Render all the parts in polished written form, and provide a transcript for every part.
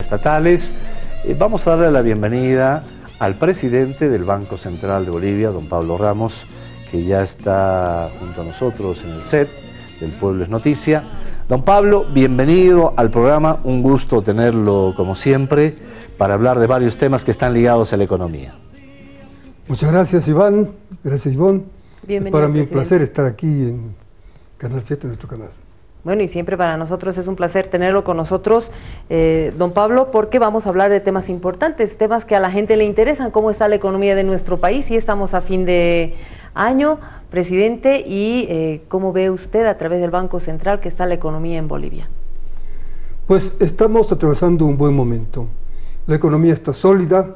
estatales. Vamos a darle la bienvenida al presidente del Banco Central de Bolivia, don Pablo Ramos, que ya está junto a nosotros en el set del Pueblo es Noticia. Don Pablo, bienvenido al programa, un gusto tenerlo como siempre para hablar de varios temas que están ligados a la economía. Muchas gracias, Iván. Gracias, Ivonne. Bienvenido, es para mí un presidente. placer estar aquí en Canal 7, nuestro canal. Bueno, y siempre para nosotros es un placer tenerlo con nosotros, don Pablo, porque vamos a hablar de temas importantes, temas que a la gente le interesan, cómo está la economía de nuestro país, y estamos a fin de año, presidente, y cómo ve usted a través del Banco Central que está la economía en Bolivia. Pues estamos atravesando un buen momento. La economía está sólida,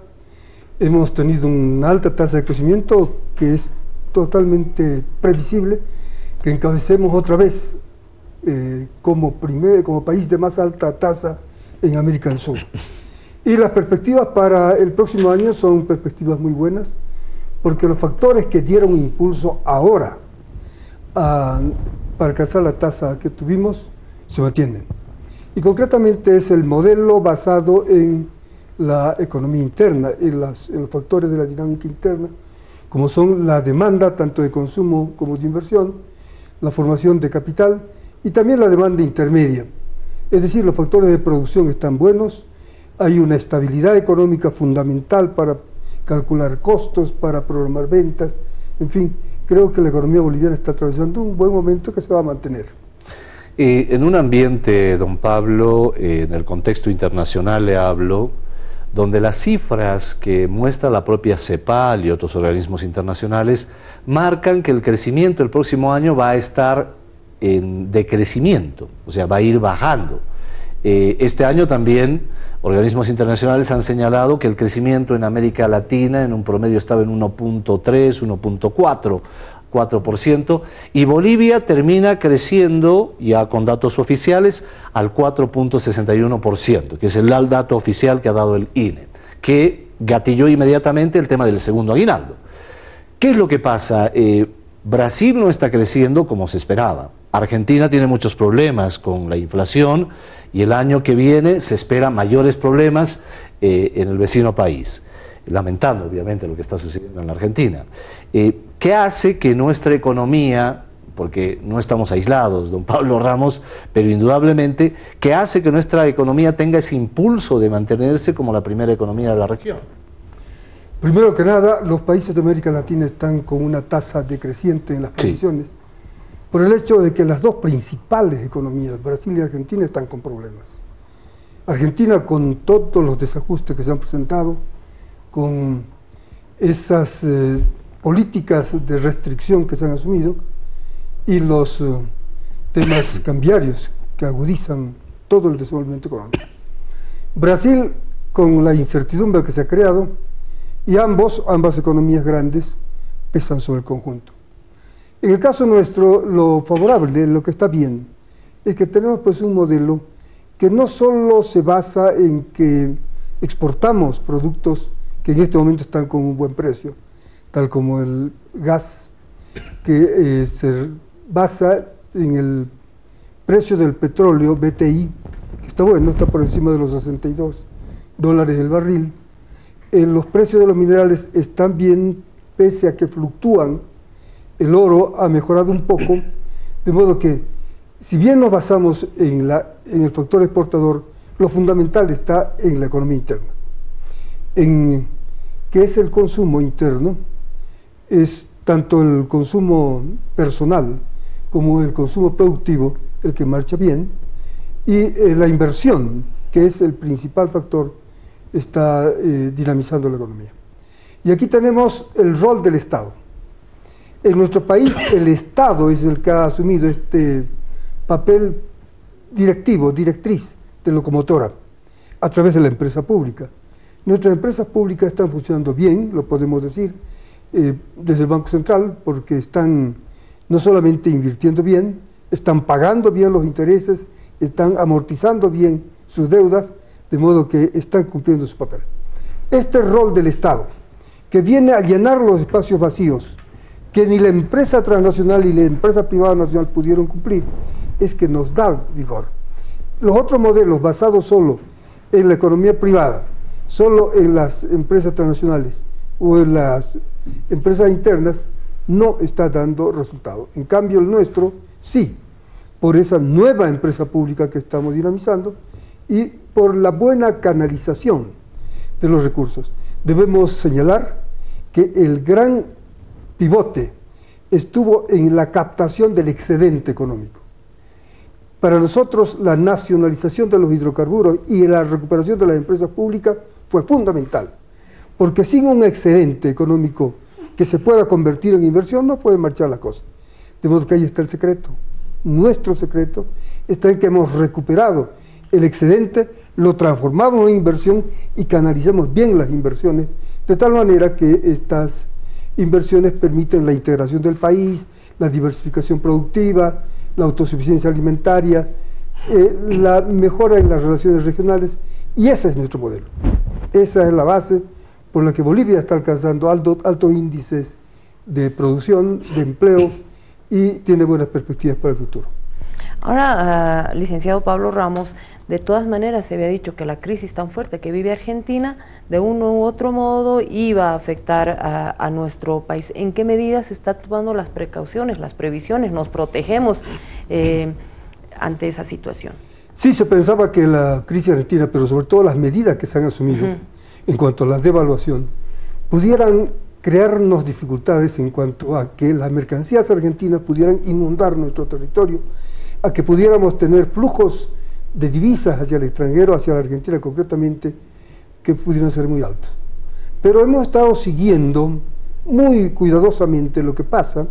hemos tenido una alta tasa de crecimiento que es totalmente previsible, que encabecemos otra vez como país de más alta tasa en América del Sur. Y las perspectivas para el próximo año son perspectivas muy buenas, porque los factores que dieron impulso ahora para alcanzar la tasa que tuvimos se mantienen. Y concretamente es el modelo basado en la economía interna, en los factores de la dinámica interna, como son la demanda tanto de consumo como de inversión, la formación de capital y también la demanda intermedia. Es decir, los factores de producción están buenos, hay una estabilidad económica fundamental para calcular costos, para programar ventas, en fin, creo que la economía boliviana está atravesando un buen momento que se va a mantener. En un ambiente, don Pablo, en el contexto internacional le hablo, donde las cifras que muestra la propia CEPAL y otros organismos internacionales marcan que el crecimiento el próximo año va a estar en decrecimiento, o sea, va a ir bajando. Este año también organismos internacionales han señalado que el crecimiento en América Latina en un promedio estaba en 1.3, 1.4%, y Bolivia termina creciendo, ya con datos oficiales, al 4.61%, que es el dato oficial que ha dado el INE, que gatilló inmediatamente el tema del segundo aguinaldo. ¿Qué es lo que pasa? Brasil no está creciendo como se esperaba. Argentina tiene muchos problemas con la inflación y el año que viene se espera mayores problemas en el vecino país, lamentando obviamente lo que está sucediendo en la Argentina. ¿Qué hace que nuestra economía, porque no estamos aislados, don Pablo Ramos, pero indudablemente, ¿qué hace que nuestra economía tenga ese impulso de mantenerse como la primera economía de la región? Primero que nada, los países de América Latina están con una tasa decreciente en las previsiones, sí, por el hecho de que las dos principales economías, Brasil y Argentina, están con problemas. Argentina, con todos los desajustes que se han presentado, con esas políticas de restricción que se han asumido y los temas cambiarios que agudizan todo el desenvolvimiento económico. Brasil, con la incertidumbre que se ha creado, y ambas economías grandes pesan sobre el conjunto. En el caso nuestro, lo favorable, lo que está bien, es que tenemos pues un modelo que no solo se basa en que exportamos productos que en este momento están con un buen precio, tal como el gas, que se basa en el precio del petróleo, BTI, que está bueno, está por encima de los $62 el barril. Los precios de los minerales están bien, pese a que fluctúan. El oro ha mejorado un poco, de modo que, si bien nos basamos en el factor exportador, lo fundamental está en la economía interna. ¿Qué es el consumo interno? Es tanto el consumo personal como el consumo productivo el que marcha bien, y la inversión, que es el principal factor, está dinamizando la economía. Y aquí tenemos el rol del Estado. En nuestro país el Estado es el que ha asumido este papel directriz de locomotora a través de la empresa pública. Nuestras empresas públicas están funcionando bien, lo podemos decir, desde el Banco Central, porque están no solamente invirtiendo bien, están pagando bien los intereses, están amortizando bien sus deudas, de modo que están cumpliendo su papel. Este rol del Estado, que viene a llenar los espacios vacíos, que ni la empresa transnacional ni la empresa privada nacional pudieron cumplir, es que nos da vigor. Los otros modelos basados solo en la economía privada, solo en las empresas transnacionales o en las empresas internas, no está dando resultado. En cambio el nuestro sí, por esa nueva empresa pública que estamos dinamizando y por la buena canalización de los recursos. Debemos señalar que el gran pivote estuvo en la captación del excedente económico. Para nosotros la nacionalización de los hidrocarburos y la recuperación de las empresas públicas fue fundamental, porque sin un excedente económico que se pueda convertir en inversión no puede marchar la cosa. De modo que ahí está el secreto. Nuestro secreto está en que hemos recuperado el excedente, lo transformamos en inversión y canalicemos bien las inversiones, de tal manera que estas inversiones permiten la integración del país, la diversificación productiva, la autosuficiencia alimentaria, la mejora en las relaciones regionales, y ese es nuestro modelo. Esa es la base por la que Bolivia está alcanzando altos índices de producción, de empleo, y tiene buenas perspectivas para el futuro. Ahora, licenciado Pablo Ramos, de todas maneras se había dicho que la crisis tan fuerte que vive Argentina, de uno u otro modo, iba a afectar a nuestro país. ¿En qué medida se está tomando las precauciones, las previsiones, nos protegemos ante esa situación? Sí, se pensaba que la crisis argentina, pero sobre todo las medidas que se han asumido en cuanto a la devaluación, pudieran crearnos dificultades en cuanto a que las mercancías argentinas pudieran inundar nuestro territorio, a que pudiéramos tener flujos de divisas hacia el extranjero, hacia la Argentina concretamente, que pudieran ser muy altos. Pero hemos estado siguiendo muy cuidadosamente lo que pasa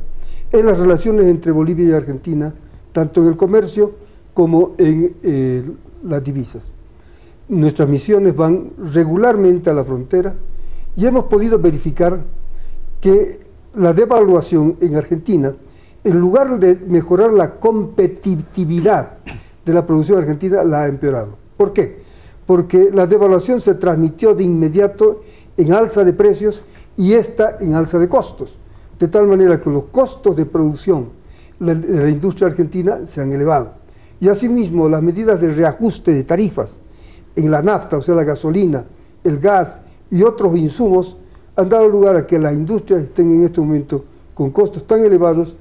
en las relaciones entre Bolivia y Argentina, tanto en el comercio como en las divisas. Nuestras misiones van regularmente a la frontera y hemos podido verificar que la devaluación en Argentina, en lugar de mejorar la competitividad de la producción argentina, la ha empeorado. ¿Por qué? Porque la devaluación se transmitió de inmediato en alza de precios y esta en alza de costos, de tal manera que los costos de producción de la industria argentina se han elevado. Y asimismo las medidas de reajuste de tarifas en la nafta, o sea la gasolina, el gas y otros insumos han dado lugar a que las industrias estén en este momento con costos tan elevados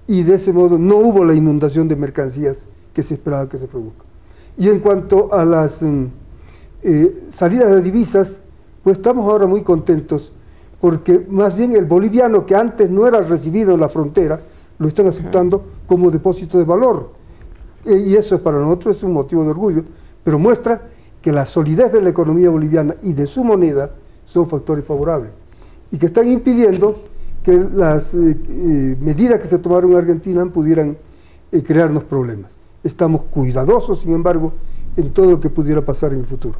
y de ese modo no hubo la inundación de mercancías que se esperaba que se produzca. Y en cuanto a las salidas de divisas, pues estamos ahora muy contentos porque más bien el boliviano que antes no era recibido en la frontera, lo están aceptando como depósito de valor. Y eso para nosotros es un motivo de orgullo, pero muestra que la solidez de la economía boliviana y de su moneda son factores favorables y que están impidiendo que las medidas que se tomaron en Argentina pudieran crearnos problemas. Estamos cuidadosos, sin embargo, en todo lo que pudiera pasar en el futuro.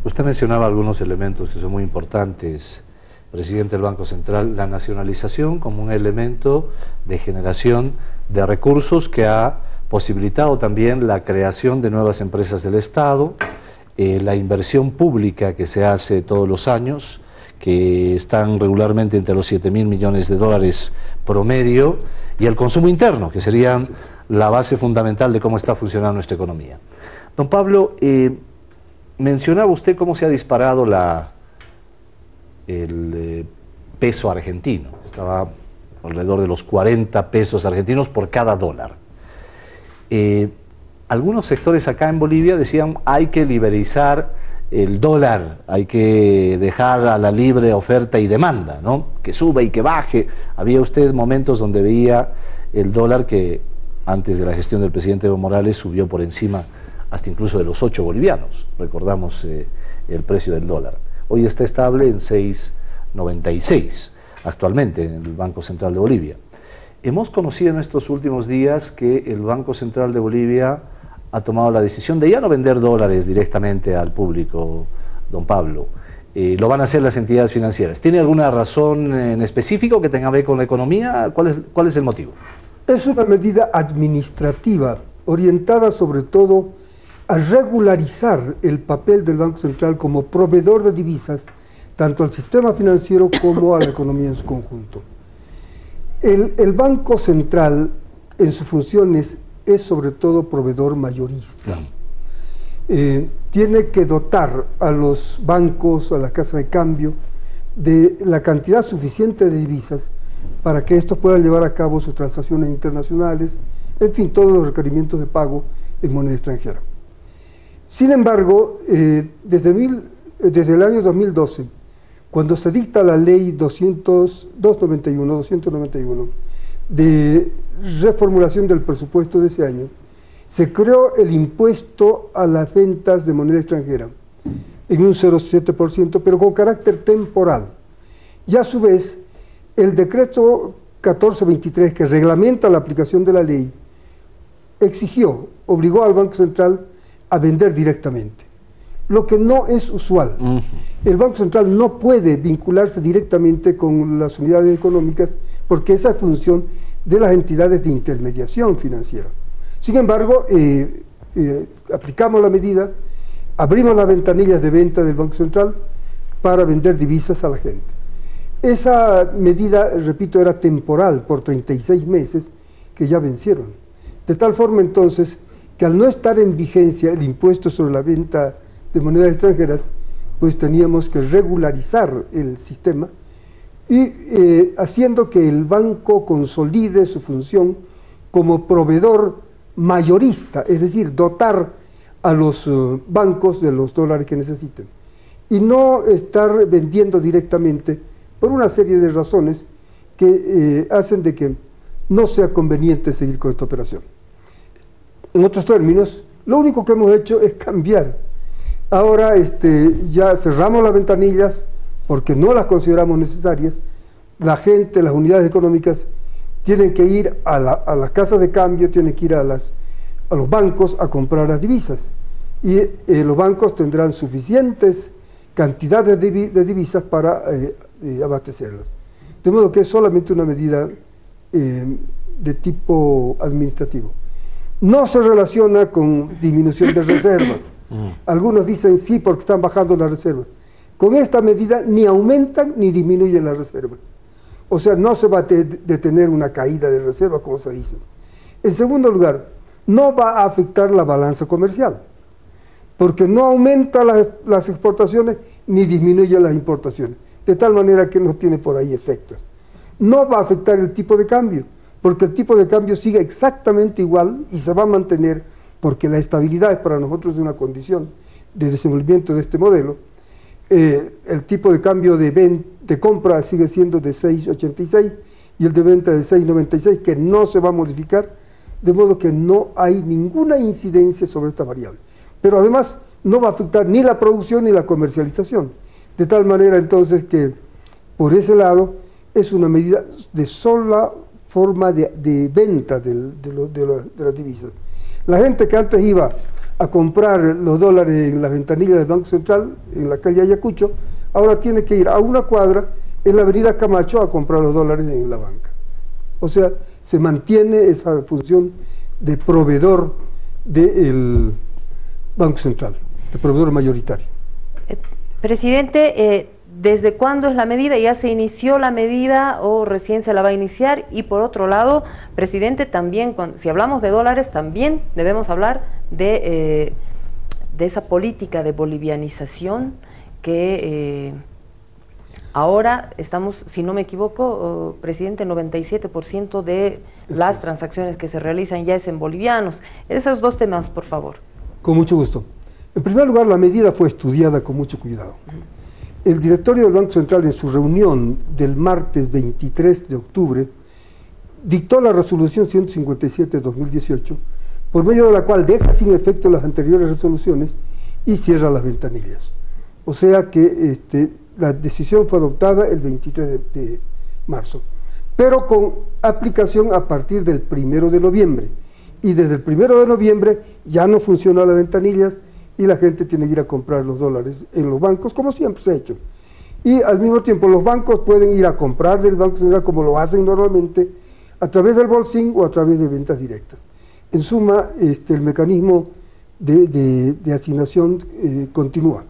Usted mencionaba algunos elementos que son muy importantes, presidente del Banco Central, la nacionalización como un elemento de generación de recursos que ha posibilitado también la creación de nuevas empresas del Estado, la inversión pública que se hace todos los años, que están regularmente entre los 7.000 millones de dólares promedio, y el consumo interno, que serían la base fundamental de cómo está funcionando nuestra economía. Don Pablo, mencionaba usted cómo se ha disparado el peso argentino, estaba alrededor de los 40 pesos argentinos por cada dólar. Algunos sectores acá en Bolivia decían hay que liberalizar el dólar, hay que dejar a la libre oferta y demanda, ¿no? Que suba y que baje. Había usted momentos donde veía el dólar que antes de la gestión del presidente Evo Morales subió por encima hasta incluso de los 8 bolivianos, recordamos el precio del dólar. Hoy está estable en 6.96 actualmente en el Banco Central de Bolivia. Hemos conocido en estos últimos días que el Banco Central de Bolivia ha tomado la decisión de ya no vender dólares directamente al público, don Pablo. Lo van a hacer las entidades financieras. ¿Tiene alguna razón en específico que tenga que ver con la economía? ¿Cuál es el motivo? Es una medida administrativa orientada sobre todo a regularizar el papel del Banco Central como proveedor de divisas, tanto al sistema financiero como a la economía en su conjunto. El Banco Central en sus funciones es sobre todo proveedor mayorista. tiene que dotar a los bancos, a las casas de cambio, de la cantidad suficiente de divisas para que estos puedan llevar a cabo sus transacciones internacionales, en fin, todos los requerimientos de pago en moneda extranjera. Sin embargo, desde el año 2012, cuando se dicta la ley 291 de reformulación del presupuesto de ese año, se creó el impuesto a las ventas de moneda extranjera en un 0,7%, pero con carácter temporal. Y a su vez, el decreto 1423, que reglamenta la aplicación de la ley, obligó al Banco Central a vender directamente, lo que no es usual. El Banco Central no puede vincularse directamente con las unidades económicas porque esa es función de las entidades de intermediación financiera. Sin embargo, aplicamos la medida, abrimos las ventanillas de venta del Banco Central para vender divisas a la gente. Esa medida, repito, era temporal por 36 meses que ya vencieron. De tal forma entonces que al no estar en vigencia el impuesto sobre la venta de monedas extranjeras, pues teníamos que regularizar el sistema y haciendo que el banco consolide su función como proveedor mayorista, es decir, dotar a los bancos de los dólares que necesiten y no estar vendiendo directamente por una serie de razones que hacen de que no sea conveniente seguir con esta operación. En otros términos, lo único que hemos hecho es cambiar. Ahora ya cerramos las ventanillas porque no las consideramos necesarias. La gente, las unidades económicas tienen que ir a las casas de cambio, tienen que ir a los bancos a comprar las divisas. Y los bancos tendrán suficientes cantidades de divisas para abastecerlas. De modo que es solamente una medida de tipo administrativo. No se relaciona con disminución de reservas. Algunos dicen sí porque están bajando las reservas. Con esta medida ni aumentan ni disminuyen las reservas. O sea, no se va a detener una caída de reservas como se dice. En segundo lugar, no va a afectar la balanza comercial, porque no aumenta las exportaciones ni disminuye las importaciones, de tal manera que no tiene por ahí efectos. No va a afectar el tipo de cambio, porque el tipo de cambio sigue exactamente igual y se va a mantener, porque la estabilidad es para nosotros una condición de desenvolvimiento de este modelo. El tipo de cambio de compra sigue siendo de 6,86 y el de venta de 6,96, que no se va a modificar, de modo que no hay ninguna incidencia sobre esta variable. Pero además no va a afectar ni la producción ni la comercialización, de tal manera entonces que por ese lado es una medida de sola forma de venta de las divisas. La gente que antes iba a comprar los dólares en las ventanillas del Banco Central, en la calle Ayacucho, ahora tiene que ir a una cuadra en la avenida Camacho a comprar los dólares en la banca. O sea, se mantiene esa función de proveedor del Banco Central, de proveedor mayoritario. Presidente, ¿desde cuándo es la medida? ¿Ya se inició la medida o recién se la va a iniciar? Y por otro lado, presidente, también si hablamos de dólares, también debemos hablar de esa política de bolivianización que ahora estamos, si no me equivoco, presidente, 97% de las transacciones que se realizan ya es en bolivianos. Esos dos temas, por favor. Con mucho gusto. En primer lugar, la medida fue estudiada con mucho cuidado. El directorio del Banco Central, en su reunión del martes 23 de octubre, dictó la resolución 157 de 2018, por medio de la cual deja sin efecto las anteriores resoluciones y cierra las ventanillas. O sea que la decisión fue adoptada el 23 de marzo, pero con aplicación a partir del 1 de noviembre. Y desde el 1 de noviembre ya no funcionan las ventanillas y la gente tiene que ir a comprar los dólares en los bancos, como siempre se ha hecho. Y al mismo tiempo los bancos pueden ir a comprar del Banco Central, como lo hacen normalmente, a través del bolsín o a través de ventas directas. En suma, el mecanismo de asignación continúa.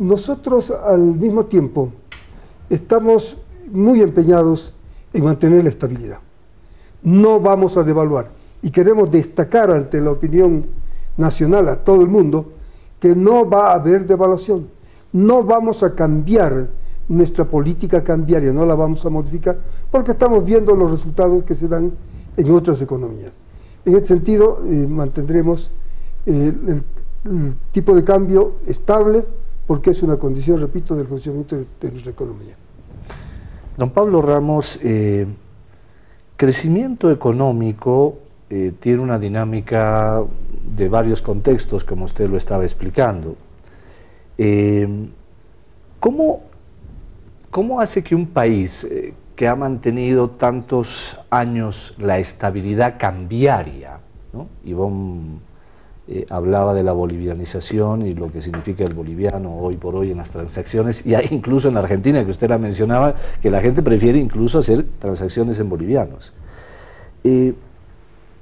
Nosotros al mismo tiempo estamos muy empeñados en mantener la estabilidad. No vamos a devaluar y queremos destacar ante la opinión nacional a todo el mundo que no va a haber devaluación. No vamos a cambiar nuestra política cambiaria, no la vamos a modificar, porque estamos viendo los resultados que se dan en otras economías. En este sentido, mantendremos el tipo de cambio estable, porque es una condición, repito, del funcionamiento de nuestra economía. Don Pablo Ramos, crecimiento económico tiene una dinámica de varios contextos, como usted lo estaba explicando. ¿Cómo hace que un país que ha mantenido tantos años la estabilidad cambiaria, ¿no? Ivonne hablaba de la bolivianización y lo que significa el boliviano hoy por hoy en las transacciones, y hay incluso en la Argentina, que usted la mencionaba, que la gente prefiere incluso hacer transacciones en bolivianos.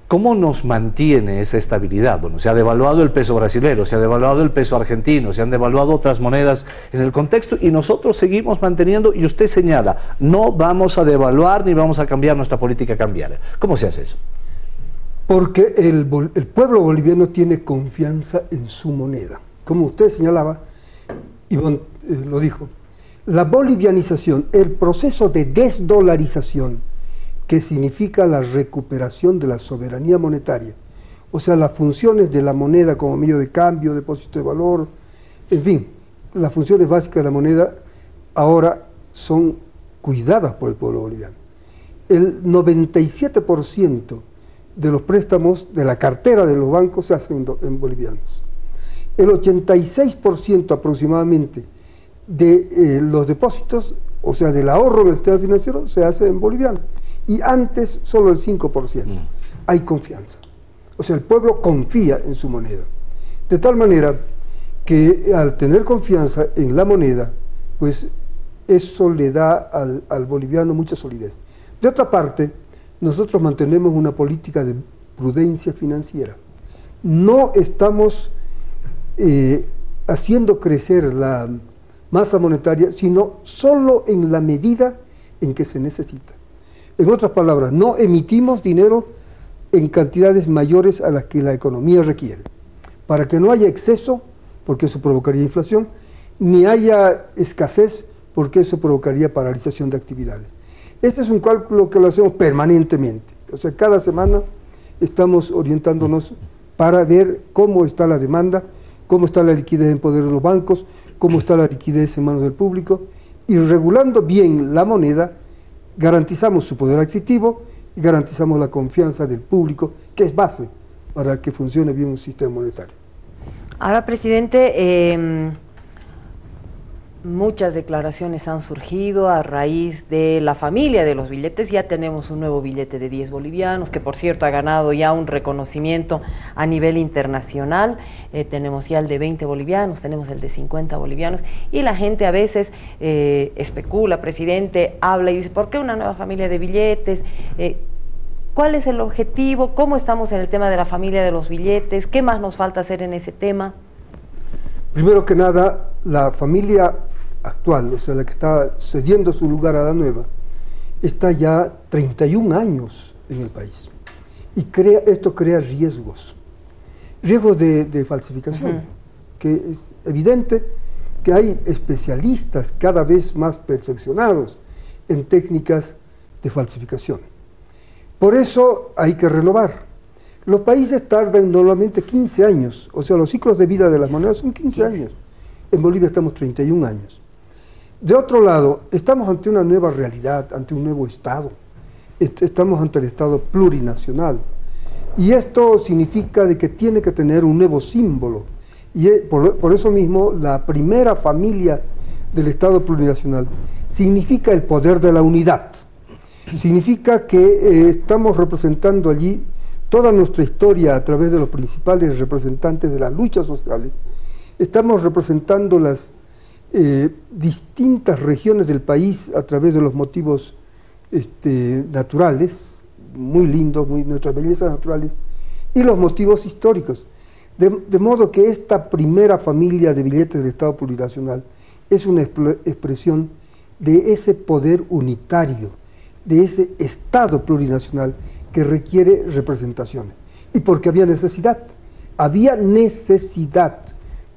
¿Cómo nos mantiene esa estabilidad? Bueno, se ha devaluado el peso brasilero, se ha devaluado el peso argentino, se han devaluado otras monedas en el contexto, y nosotros seguimos manteniendo, y usted señala, no vamos a devaluar ni vamos a cambiar nuestra política cambiaria. ¿Cómo se hace eso? Porque el pueblo boliviano tiene confianza en su moneda. Como usted señalaba, Ivonne lo dijo, la bolivianización, el proceso de desdolarización, que significa la recuperación de la soberanía monetaria, o sea, las funciones de la moneda como medio de cambio, depósito de valor, en fin, las funciones básicas de la moneda ahora son cuidadas por el pueblo boliviano. El 97% de los préstamos de la cartera de los bancos se hacen en bolivianos. El 86% aproximadamente de los depósitos, o sea, del ahorro del sistema financiero, se hace en boliviano. Y antes solo el 5%. Hay confianza. O sea, el pueblo confía en su moneda. De tal manera que al tener confianza en la moneda, pues eso le da al boliviano mucha solidez. De otra parte, nosotros mantenemos una política de prudencia financiera. No estamos haciendo crecer la masa monetaria, sino solo en la medida en que se necesita. En otras palabras, no emitimos dinero en cantidades mayores a las que la economía requiere, para que no haya exceso, porque eso provocaría inflación, ni haya escasez, porque eso provocaría paralización de actividades. Este es un cálculo que lo hacemos permanentemente, o sea, cada semana estamos orientándonos para ver cómo está la demanda, cómo está la liquidez en poder de los bancos, cómo está la liquidez en manos del público, y regulando bien la moneda, garantizamos su poder adquisitivo y garantizamos la confianza del público, que es base para que funcione bien un sistema monetario. Ahora, presidente, muchas declaraciones han surgido a raíz de la familia de los billetes. Ya tenemos un nuevo billete de 10 bolivianos, que por cierto ha ganado ya un reconocimiento a nivel internacional. Tenemos ya el de 20 bolivianos, tenemos el de 50 bolivianos, y la gente a veces especula, presidente, habla y dice, ¿por qué una nueva familia de billetes? ¿Cuál es el objetivo? ¿Cómo estamos en el tema de la familia de los billetes? ¿Qué más nos falta hacer en ese tema? Primero que nada, la familia actual, o sea, la que está cediendo su lugar a la nueva, está ya 31 años en el país. Y esto crea riesgos de falsificación, que es evidente que hay especialistas cada vez más perfeccionados en técnicas de falsificación. Por eso hay que renovar. Los países tardan normalmente 15 años, o sea, los ciclos de vida de las monedas son 15 años. En Bolivia estamos 31 años. De otro lado, estamos ante una nueva realidad, ante un nuevo Estado. Estamos ante el Estado plurinacional. Y esto significa de que tiene que tener un nuevo símbolo. Y por eso mismo, la primera familia del Estado plurinacional significa el poder de la unidad. Significa que estamos representando allí toda nuestra historia a través de los principales representantes de las luchas sociales. Estamos representando las distintas regiones del país a través de los motivos naturales, muy lindos, nuestras bellezas naturales, y los motivos históricos. De modo que esta primera familia de billetes del Estado plurinacional es una expresión de ese poder unitario, de ese Estado plurinacional que requiere representaciones. Y porque había necesidad había necesidad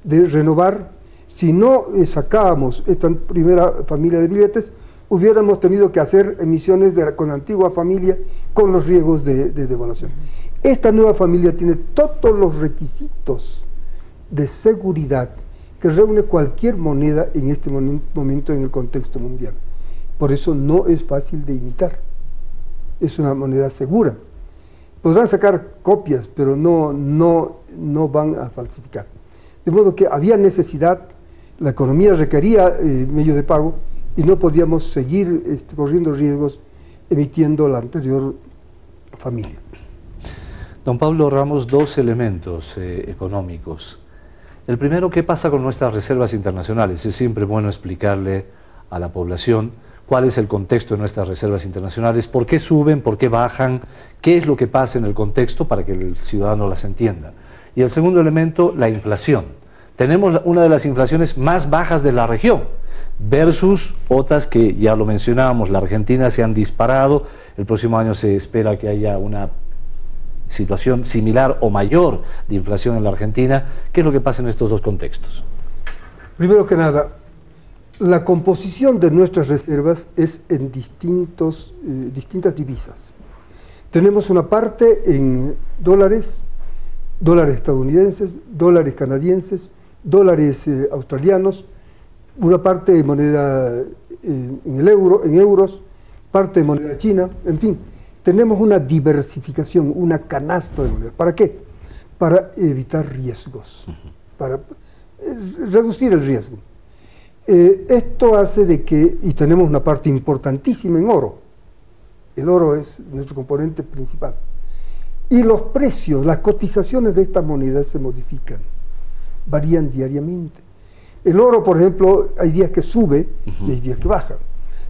de renovar. Si no sacábamos esta primera familia de billetes, hubiéramos tenido que hacer emisiones con la antigua familia con los riesgos de devaluación. Esta nueva familia tiene todos los requisitos de seguridad que reúne cualquier moneda en este momento en el contexto mundial. Por eso no es fácil de imitar. Es una moneda segura. Podrán sacar copias, pero no van a falsificar. De modo que había necesidad, la economía requería medios de pago y no podíamos seguir corriendo riesgos emitiendo la anterior familia. Don Pablo Ramos, dos elementos económicos. El primero, ¿qué pasa con nuestras reservas internacionales? Es siempre bueno explicarle a la población cuál es el contexto de nuestras reservas internacionales, por qué suben, por qué bajan, qué es lo que pasa en el contexto para que el ciudadano las entienda. Y el segundo elemento, la inflación. Tenemos una de las inflaciones más bajas de la región, versus otras que ya lo mencionábamos, la Argentina se han disparado, el próximo año se espera que haya una situación similar o mayor de inflación en la Argentina. ¿Qué es lo que pasa en estos dos contextos? Primero que nada, la composición de nuestras reservas es en distintas divisas. Tenemos una parte en dólares estadounidenses, dólares canadienses, dólares australianos, una parte de moneda en euros, parte de moneda china, en fin, tenemos una diversificación, una canasta de monedas. ¿Para qué? Para evitar riesgos, para reducir el riesgo. Esto hace de que, y tenemos una parte importantísima en oro, el oro es nuestro componente principal, y los precios, las cotizaciones de estas monedas se modifican, varían diariamente. El oro, por ejemplo, hay días que sube y hay días que baja.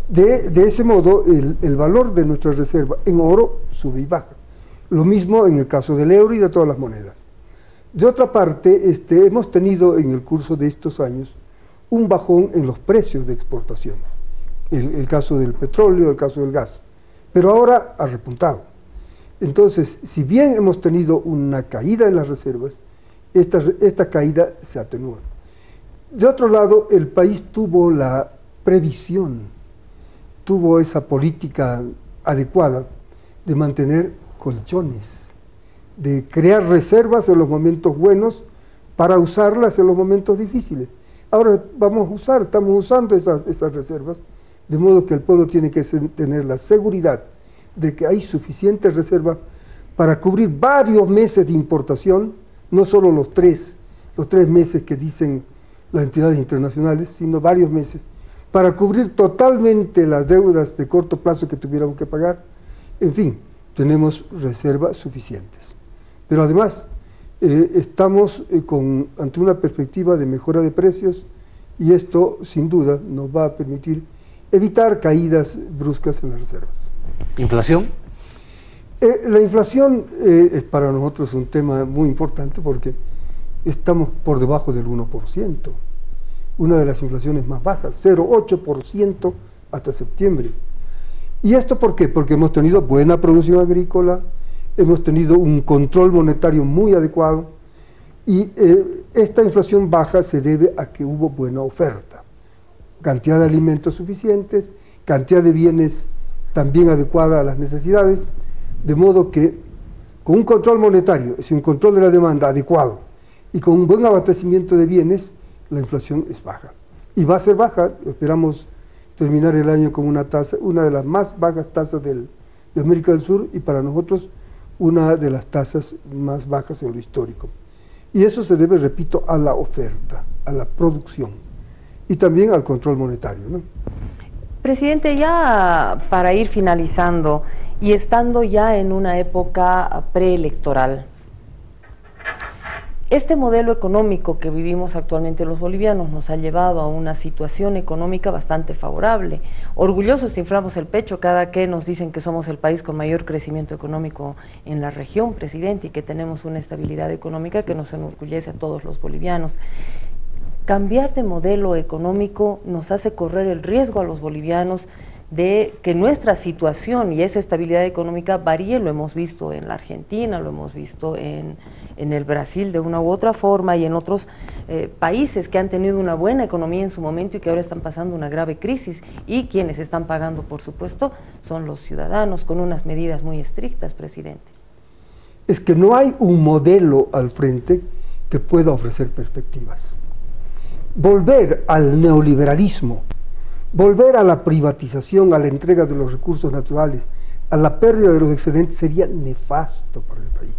De ese modo, el valor de nuestra reserva en oro sube y baja. Lo mismo en el caso del euro y de todas las monedas. De otra parte, hemos tenido en el curso de estos años un bajón en los precios de exportación. El caso del petróleo, el caso del gas. Pero ahora ha repuntado. Entonces, si bien hemos tenido una caída en las reservas, esta caída se atenúa. De otro lado, el país tuvo la previsión, tuvo esa política adecuada de mantener colchones, de crear reservas en los momentos buenos para usarlas en los momentos difíciles. Ahora estamos usando esas reservas, de modo que el pueblo tiene que tener la seguridad de que hay suficientes reservas para cubrir varios meses de importación, no solo los tres meses que dicen las entidades internacionales, sino varios meses, para cubrir totalmente las deudas de corto plazo que tuviéramos que pagar. En fin, tenemos reservas suficientes. Pero además, estamos ante una perspectiva de mejora de precios y esto, sin duda, nos va a permitir evitar caídas bruscas en las reservas. ¿Inflación? La inflación es para nosotros un tema muy importante porque estamos por debajo del 1%, una de las inflaciones más bajas, 0,8% hasta septiembre. ¿Y esto por qué? Porque hemos tenido buena producción agrícola, hemos tenido un control monetario muy adecuado y esta inflación baja se debe a que hubo buena oferta, cantidad de alimentos suficientes, cantidad de bienes también adecuada a las necesidades, de modo que con un control monetario, es decir, un control de la demanda adecuado y con un buen abastecimiento de bienes, la inflación es baja. Y va a ser baja, esperamos terminar el año con una de las más bajas tasas de América del Sur y para nosotros una de las tasas más bajas en lo histórico. Y eso se debe, repito, a la oferta, a la producción y también al control monetario, ¿no? Presidente, ya para ir finalizando y estando ya en una época preelectoral, este modelo económico que vivimos actualmente los bolivianos nos ha llevado a una situación económica bastante favorable. Orgullosos inflamos el pecho cada que nos dicen que somos el país con mayor crecimiento económico en la región, presidente, y que tenemos una estabilidad económica que nos enorgullece a todos los bolivianos. Cambiar de modelo económico nos hace correr el riesgo a los bolivianos de que nuestra situación y esa estabilidad económica varíe. Lo hemos visto en la Argentina, lo hemos visto en el Brasil de una u otra forma y en otros países que han tenido una buena economía en su momento y que ahora están pasando una grave crisis, y quienes están pagando, por supuesto, son los ciudadanos, con unas medidas muy estrictas, presidente. Es que no hay un modelo al frente que pueda ofrecer perspectivas. Volver al neoliberalismo, volver a la privatización, a la entrega de los recursos naturales, a la pérdida de los excedentes sería nefasto para el país.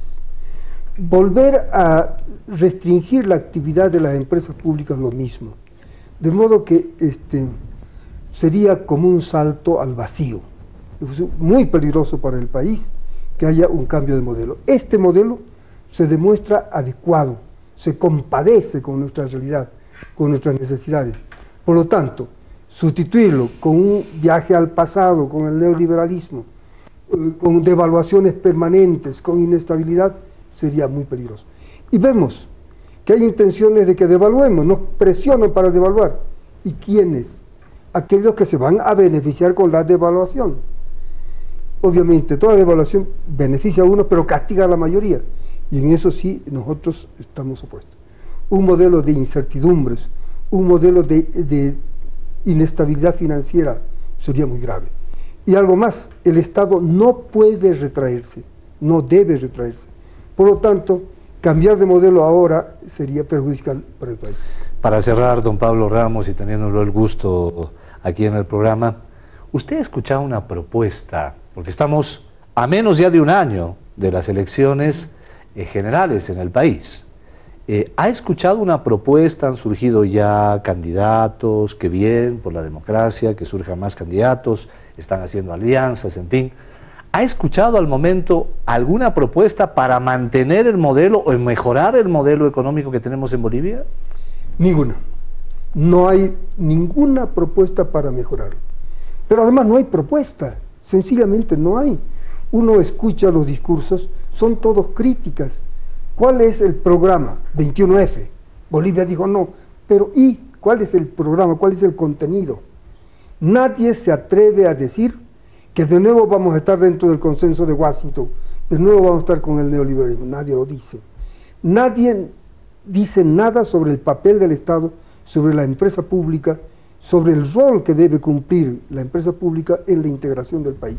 Volver a restringir la actividad de las empresas públicas, lo mismo. De modo que sería como un salto al vacío. Es muy peligroso para el país que haya un cambio de modelo. Este modelo se demuestra adecuado, se compadece con nuestra realidad, con nuestras necesidades. Por lo tanto, sustituirlo con un viaje al pasado, con el neoliberalismo, con devaluaciones permanentes, con inestabilidad, sería muy peligroso. Y vemos que hay intenciones de que devaluemos, nos presionan para devaluar. ¿Y quiénes? Aquellos que se van a beneficiar con la devaluación. Obviamente, toda devaluación beneficia a uno, pero castiga a la mayoría. Y en eso sí, nosotros estamos opuestos. Un modelo de incertidumbres, un modelo de inestabilidad financiera sería muy grave. Y algo más, el Estado no puede retraerse, no debe retraerse. Por lo tanto, cambiar de modelo ahora sería perjudicial para el país. Para cerrar, don Pablo Ramos, y teniéndolo el gusto aquí en el programa, usted ha escuchado una propuesta, porque estamos a menos ya de un año de las elecciones generales en el país. ¿Ha escuchado una propuesta? ¿Han surgido ya candidatos? ¡Qué bien por la democracia, que surjan más candidatos! Están haciendo alianzas, en fin. ¿Ha escuchado al momento alguna propuesta para mantener el modelo o mejorar el modelo económico que tenemos en Bolivia? Ninguna. No hay ninguna propuesta para mejorarlo. Pero además no hay propuesta, sencillamente no hay. Uno escucha los discursos, son todos críticas. ¿Cuál es el programa? 21F. Bolivia dijo no, pero ¿y cuál es el programa? ¿Cuál es el contenido? Nadie se atreve a decir que de nuevo vamos a estar dentro del consenso de Washington, de nuevo vamos a estar con el neoliberalismo. Nadie lo dice. Nadie dice nada sobre el papel del Estado, sobre la empresa pública, sobre el rol que debe cumplir la empresa pública en la integración del país.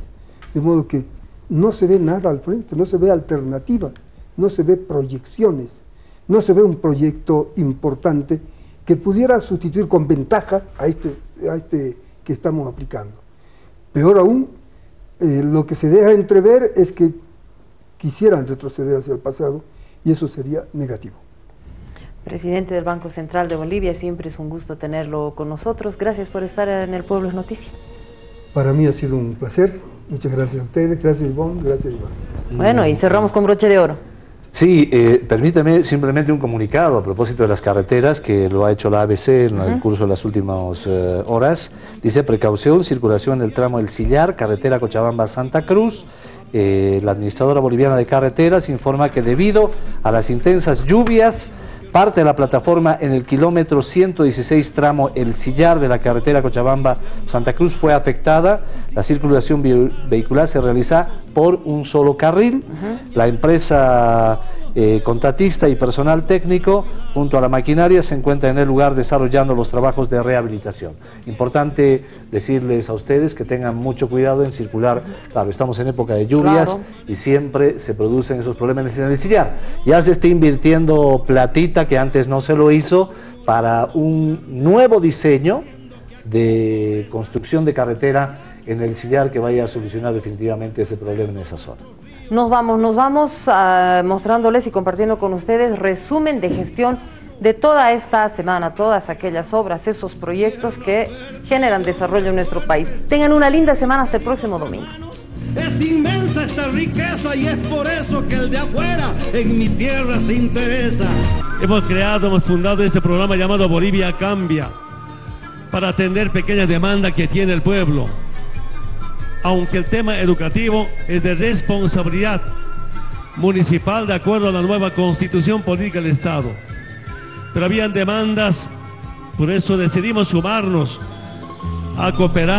De modo que no se ve nada al frente, no se ve alternativa, no se ve proyecciones, no se ve un proyecto importante que pudiera sustituir con ventaja a este que estamos aplicando. Peor aún, lo que se deja entrever es que quisieran retroceder hacia el pasado y eso sería negativo. Presidente del Banco Central de Bolivia, siempre es un gusto tenerlo con nosotros. Gracias por estar en El Pueblo es Noticia. Para mí ha sido un placer. Muchas gracias a ustedes. Gracias, Ivonne. Gracias, Iván. Bueno, y cerramos con broche de oro. Sí, permíteme simplemente un comunicado a propósito de las carreteras que lo ha hecho la ABC en el curso de las últimas horas. Dice: precaución, circulación en el tramo del Sillar, carretera Cochabamba-Santa Cruz. La administradora boliviana de carreteras informa que debido a las intensas lluvias, parte de la plataforma en el kilómetro 116 tramo El Sillar de la carretera Cochabamba-Santa Cruz fue afectada. La circulación vehicular se realiza por un solo carril. La empresa contratista y personal técnico junto a la maquinaria se encuentra en el lugar desarrollando los trabajos de rehabilitación. Importante decirles a ustedes que tengan mucho cuidado en circular. Claro, estamos en época de lluvias y siempre se producen esos problemas en el Sillar. Ya se está invirtiendo platita que antes no se lo hizo para un nuevo diseño de construcción de carretera en el Sillar que vaya a solucionar definitivamente ese problema en esa zona. Nos vamos mostrándoles y compartiendo con ustedes resumen de gestión de toda esta semana, todas aquellas obras, esos proyectos que generan desarrollo en nuestro país. Tengan una linda semana, hasta el próximo domingo. Es inmensa esta riqueza y es por eso que el de afuera en mi tierra se interesa. Hemos fundado este programa llamado Bolivia Cambia para atender pequeñas demandas que tiene el pueblo. Aunque el tema educativo es de responsabilidad municipal de acuerdo a la nueva Constitución Política del Estado. Pero habían demandas, por eso decidimos sumarnos a cooperar.